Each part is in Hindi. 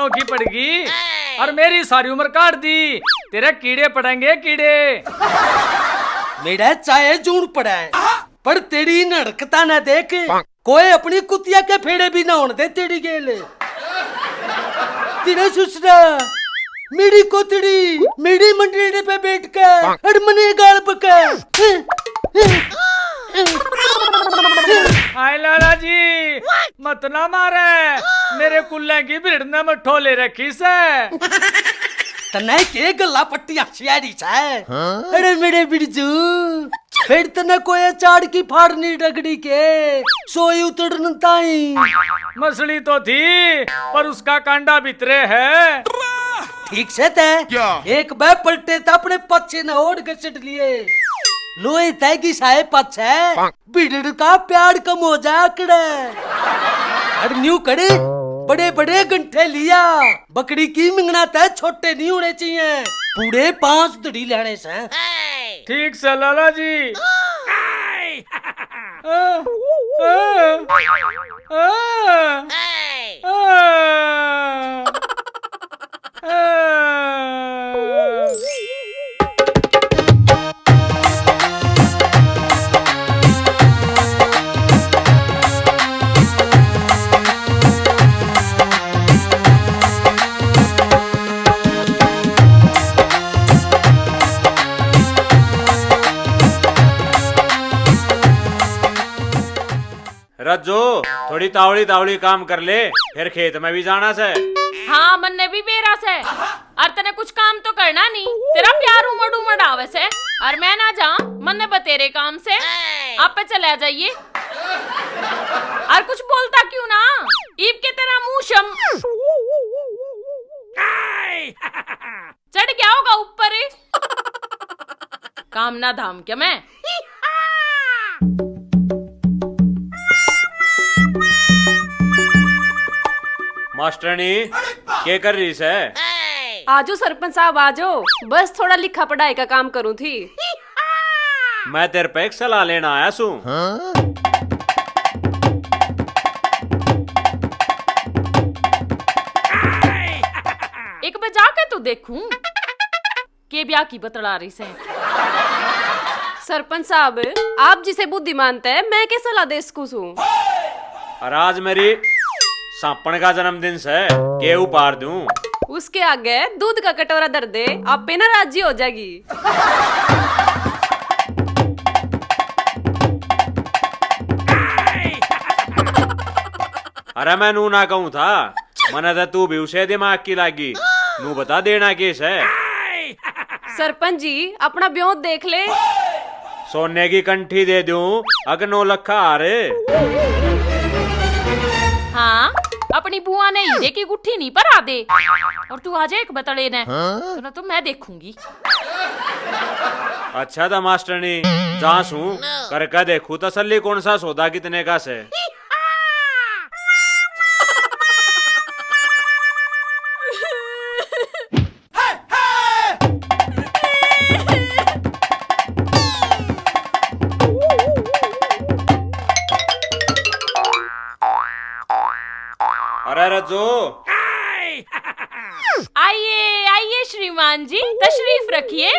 की पड़गी और मेरी सारी उम्र काट दी। तेरे कीड़े पड़ेंगे कीड़े। मेरा चाहे जून पड़ा है पर तेरी नड़कता ना देख कोई अपनी कुतिया के फेड़े भी ना होने दे तेरी गेल। तेरा ससुरा मेरी कोतड़ी मेरी मंडली पे बैठ कर अड़मने गाल पका। हाय लाला जी मत ना मारे, मेरे कुल्ले की भीड़ ने मठो ले रखी से। तने के गल्ला पट्टियां सियारी है। अरे मेरे बिरजू फिर तने कोई चाड़ की फाड़नी डगड़ी के सोई उतरन ताई। मछली तो थी पर उसका कांडा भीतरे है। ठीक से ते एक बार पलटे तो अपने पच्छे न ओढ़ घसट लिए। लोहे तैगी साहे पच्छे बिड़ड़ का प्यार कम हो जा आकड़े। अरे न्यू करे बड़े बड़े गंठे लिया। बकरी की मिंगना तय छोटे नहीं होने चाहिए, पूरे 5 धड़ी लेने से। ठीक से लाला जी। रज्जो थोड़ी तावड़ी तावड़ी काम कर ले, फिर खेत में भी जाना से। हाँ मन ने भी बेरा से और तने कुछ काम तो करना नहीं। तेरा प्यार उमड़ उमड़ आवे से और मैं ना जा मन ने बतेरे काम से। आप पे चले जाइए और कुछ बोलता क्यों ना। ईब के तेरा मुंह शम चढ़ गया होगा ऊपर। काम ना धाम क्या मैं। मास्टरनी क्या कर रही से? आजो सरपंच साहब आजो, बस थोड़ा लिखा पढ़ाई का काम करूँ थी। मैं तेरे पे एक सलाह लेना आया सू। एक बार जाके तो देखूं के ब्याह की बतला रही से। सरपंच साहब आप जिसे बुद्धि मानते हैं मैं क्या सलाह दे सकूं। और आज मेरी सांपन का जन्मदिन से के उपहार दूं? उसके आगे दूध का कटोरा दर दे, आप पे ना राजी हो जाएगी। अरे मैं नू ना कहूँ था, मना था तू भी उसे दिमाग की लागी। नू बता देना केस है। सरपंच जी अपना ब्यों देख ले। सोने की कंठी दे दूं अगर 9 लाख आ रहे। हाँ अपनी बुआ ने हीरे की गुट्ठी नहीं पर आ दे और तू आ जाए एक बतड़े ने तो मैं देखूंगी। अच्छा था मास्टरनी, जहाँ सू करके देखू तसल्ली कौन सा सौदा कितने का से। अरे रज्जो आइए आइए श्रीमान जी तशरीफ रखिए।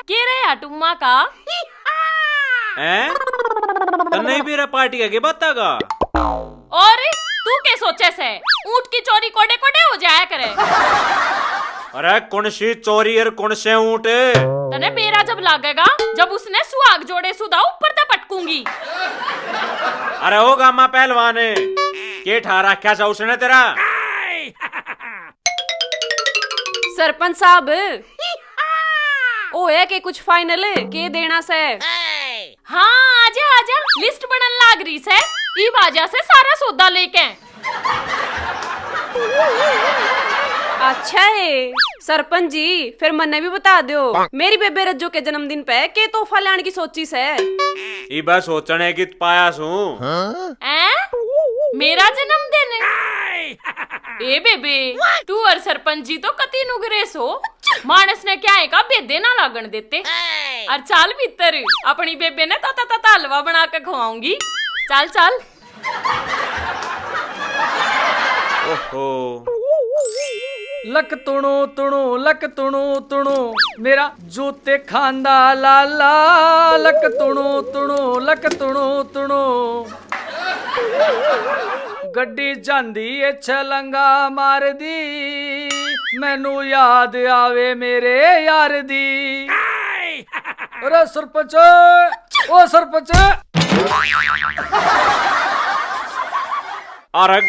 के रहे टुम्मा का हैं? तो नहीं भी रहा पार्टी का के बतागा। और तू क्या सोचे से ऊंट की चोरी कोडे कोडे हो जाया करे। अरे कौन सी चोरी और कौन से ऊंट? तने बेरा जब लागेगा जब उसने सुहाग जोड़े सुधा ऊपर तक पटकूंगी। अरे ओ गामा पहलवान के ठारा क्या सा उसने तेरा। सरपंच साहब ओ है कि कुछ फाइनल के देना से। हाँ आजा आजा लिस्ट बनन लाग रही से। ई बाजा से सारा सौदा लेके। अच्छा है सरपंच जी फिर मन्ने भी बता दो मेरी बेबे रज्जो के जन्मदिन पे के तोहफा लाने की सोची से। ई बस सोचने की पाया सू। मेरा जन्मदिन ए बेबे तू और सरपंच जी तो कती नुगरे सो। मानस ने क्या है का बेदे ना लागण देते। और चाल भीतर अपनी बेबे ने ता हलवा बना के खवाऊंगी। चल चल ओहो लक तुणु तुणु लक तुणु तुणु मेरा जूते खांदा लाला लक तुणु तुणु लक तुणु तुणु गड्डी जांदी ए छलंगा मार दी मैनू याद आवे मेरे यार दी। अरे सरपंच ओ सरपंच अरे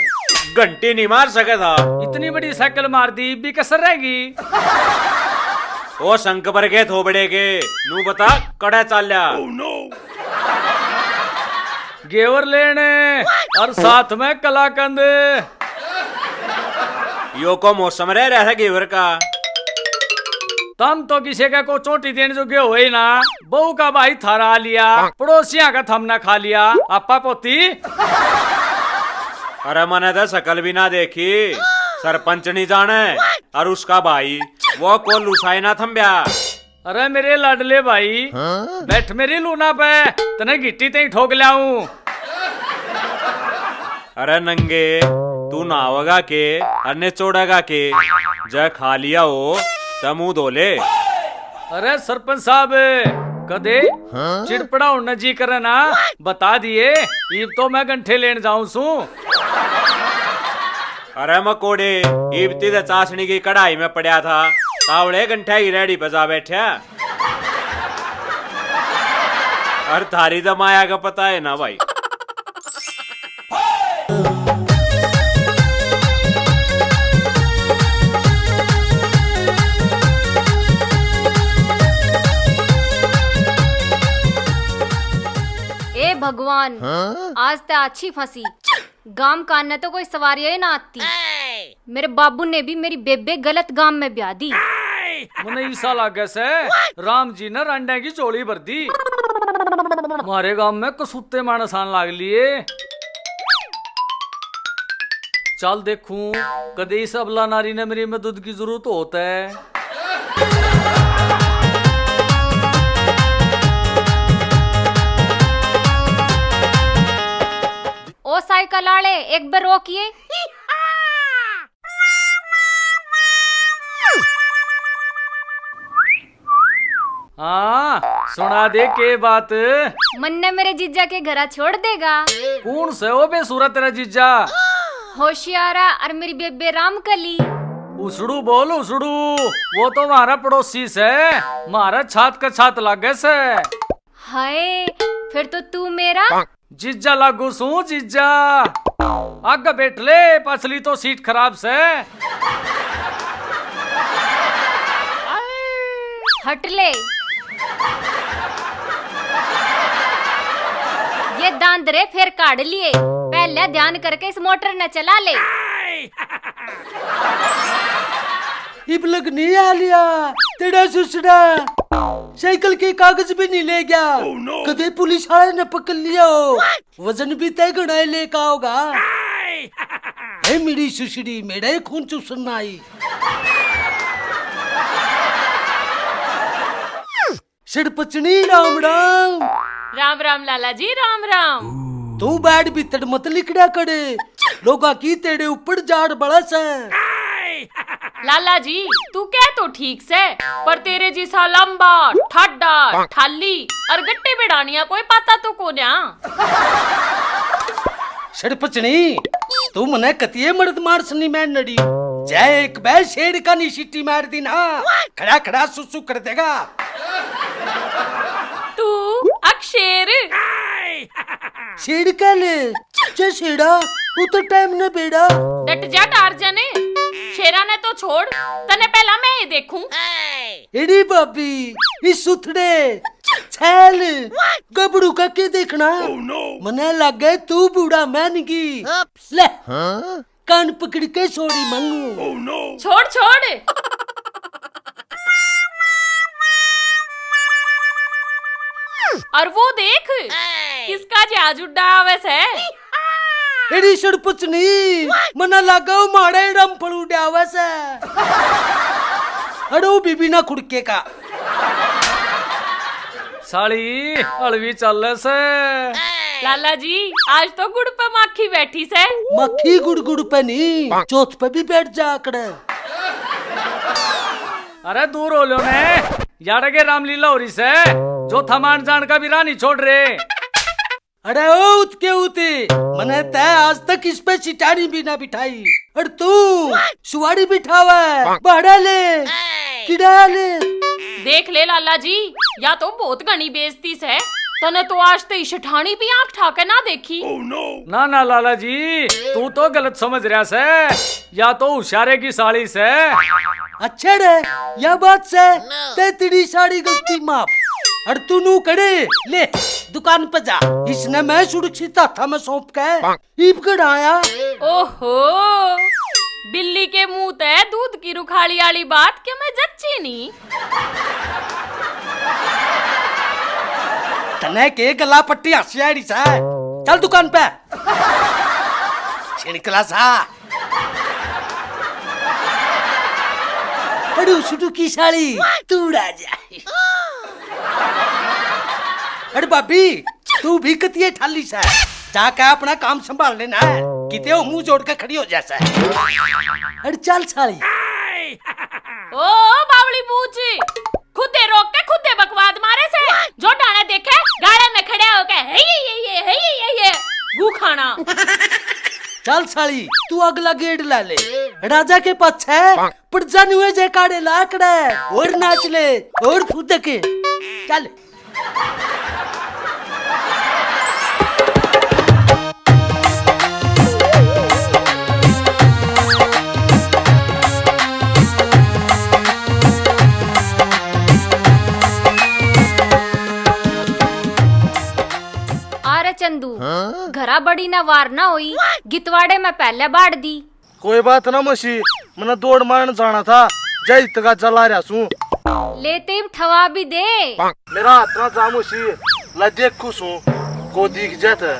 घंटी नहीं मार सके था। इतनी बड़ी साइकिल मार दी भी कसर रहेगी। ओ शंक पर के थोबड़े के नू बता कड़ा चाल्या गेवर लेने और साथ में कलाकंद यो को मौसम रह रहा है गेवर का। तम तो किसी का को चोटी देने जो गए हुए ना बहू का भाई थारा लिया पड़ोसिया का थमना खा लिया आपा पोती। अरे मैंने तो शकल भी ना देखी सरपंच नहीं जाने और उसका भाई वो को लुसाई ना थम्ब्या। अरे मेरे लाडले भाई बैठ मेरी लूना पे तने गिट्टी ते ठोक लाऊं। अरे नंगे तू नावगा के अन्य चोड़ेगा के जय खा लिया हो तो मुंह धोले। अरे सरपंच साहब कदे चिड़पड़ा उड़ना जी करे ना बता दिए इब तो मैं गंठे लेने जाऊं सू। अरे मकोड़े इबती तो चाशनी की कढ़ाई में पड़ा था तावड़े गंठे की रेडी पे जा बैठा। अरे थारी तो माया का पता है ना भाई। ए भगवान आज तो अच्छी फंसी गांव का न तो कोई सवारी ही ना आती। मेरे बाबू ने भी मेरी बेबे गलत गांव में ब्याह दी। मुने ईसा लागे से राम जी ने रंडे की चोली भर दी। हमारे गांव में कसूते मानस आन लाग लिए। चल देखूं कदे इस अबला नारी ने मेरी मदद की जरूरत होता है। ओ साइकिल आले एक बार रोकिए। हाँ सुना दे के बात। मन्ने मेरे जीजा के घरा छोड़ देगा। कौन से हो बे सूरत तेरा जीजा? होशियारा और मेरी बेबे रामकली। उसड़ू बोल उसड़ू वो तो हमारा पड़ोसी से हमारा छात का छात लागे से। हाय फिर तो तू मेरा जीजा लागू सू जीजा। आगे बैठ ले पसली तो सीट खराब से। हट ले। ये दांदरे फिर काट लिए। पहले ध्यान करके इस मोटर न चला ले। इब लग नहीं आ लिया तेरा सुसड़ा साइकिल के कागज भी नहीं ले गया। कदे पुलिस वाले ने पकड़ लिया हो वजन भी तय गणाए लेका होगा। है मेरी सुसड़ी मेरा ही खून चूसना आई। सड़पचनी राम राम। राम राम लाला जी राम राम। तू बैठ भीतर मत लिखड़ा करे लोगा की तेरे ऊपर जाड़ बड़ा सा। लाला जी तू कह तो ठीक से पर तेरे जैसा लंबा ठाडा ठाली और गट्टे बिड़ानिया कोई पता तो को ना। सड़पचनी तू मने कतिये मर्द मार सनी मैं नड़ी जय एक बै शेर का नी सीटी मार दी ना खड़ा खड़ा सुसु कर देगा। तू अक्षर शेर का ले चे शेड़ा वो तो टाइम न बेड़ा। डट जा टार्जन शेरा ने तो छोड़ तने पहला मैं ये देखूं। एडी बाबी इस सुथड़े छैल गबड़ू का के देखना मने लगे तू बूढ़ा मैनगी ले कान पकड़ के छोड़ी मंगू। छोड़ छोड़ और वो देख किसका जहाज उड़ा वैसे। एडी सड़पचनी मना लगा मारे रंपल उड़ा वैसे। अड़ो बीबी ना खुड़के का साली हलवी चल से लाला जी आज तो गुड़ पे माखी बैठी से। मक्खी गुड़ पे नहीं, चौथ पे भी बैठ जा आकड़े। अरे दूर हो लो ने यार के रामलीला हो रही से, जो थमान जान का भी रानी छोड़ रहे। अरे ओ उतके उते मने तय आज तक इस पे चिटानी भी ना बिठाई, और तू सुवाड़ी बिठावा बड़ा ले किड़ा ले। देख ले लाला जी, या तो बहुत घनी बेइज्जती से, तने तो आज ते शठानी भी आंख ठाके ना देखी। ना ना लाला जी, तू तो गलत समझ रहा से, या तो उशारे की साड़ी से। अच्छा रे, यह बात से ते तेरी सारी गलती माफ, और तू नू करे ले दुकान पे जा। इसने मैं सुरक्षित था में सौंप के ईप कढ़ाया। ओहो, बिल्ली के मुंह ते दूध की रुखाली वाली बात के मैं जच्ची नहीं। तने के गला पट्टी हसियाड़ी सा, चल दुकान पे छिड़कला सा। अरे सुटू की साड़ी तू उड़ा जा। अरे भाभी तू भी कतिये ठाली सा, जाके अपना काम संभाल लेना है, किते हो मुंह जोड़ के खड़ी हो जैसा। अरे चल साली। ओ बावली पूछ, खुदे रोक के खुदे बकवाद मारे से, जो डाने देखे गाड़े में खड़े होके हे गू खाना। चल साली तू अगला गेट ला ले, राजा के पक्ष है पड़जा नुए जे काड़े लाकड़े, और नाच ले और फूद के चल। चंदू घरा बड़ी ना वार ना हुई, गितवाड़े में पहले बाढ़ दी। कोई बात ना मसी, मैंने दौड़ मारने जाना था, जय तक चला रहा सू। लेते ठवा भी दे। मेरा हाथ ना जा मसी, ला देख खुश हूँ को दिख जाता।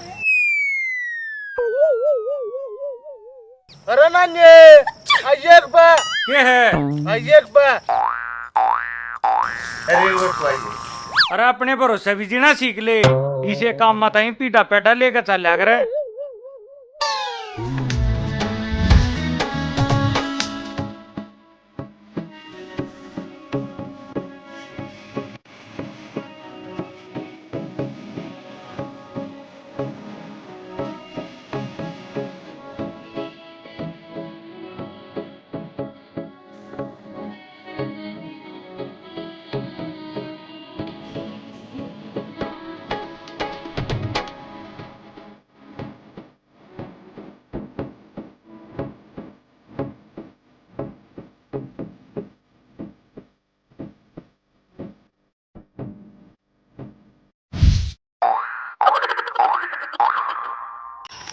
अरे नानी आइए एक बार। क्या है? आइए एक बार। अरे वो भाई, अरे अपने भरोसे भी जीना सीख ले, इसे काम मत ही पीटा पेटा लेकर चल करे।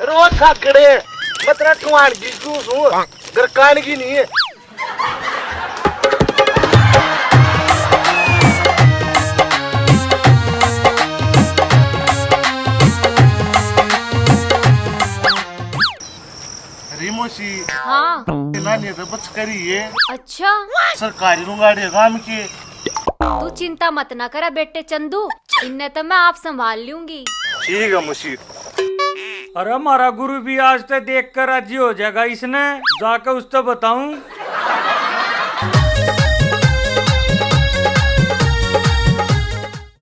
रोज खाकड़े मैं तेरा कुआन की जूस हूँ, गरकान की नहीं है। रिमोशी हाँ नानी तो बच करी है। अच्छा, सरकारी रुंगाड़ी काम की। तू चिंता मत ना करा बेटे चंदू, इन्हें तो मैं आप संभाल लूंगी। ठीक है मुशी। अरे हमारा गुरु भी आज तक देख कर राजी हो जाएगा, इसने जाकर उससे बताऊं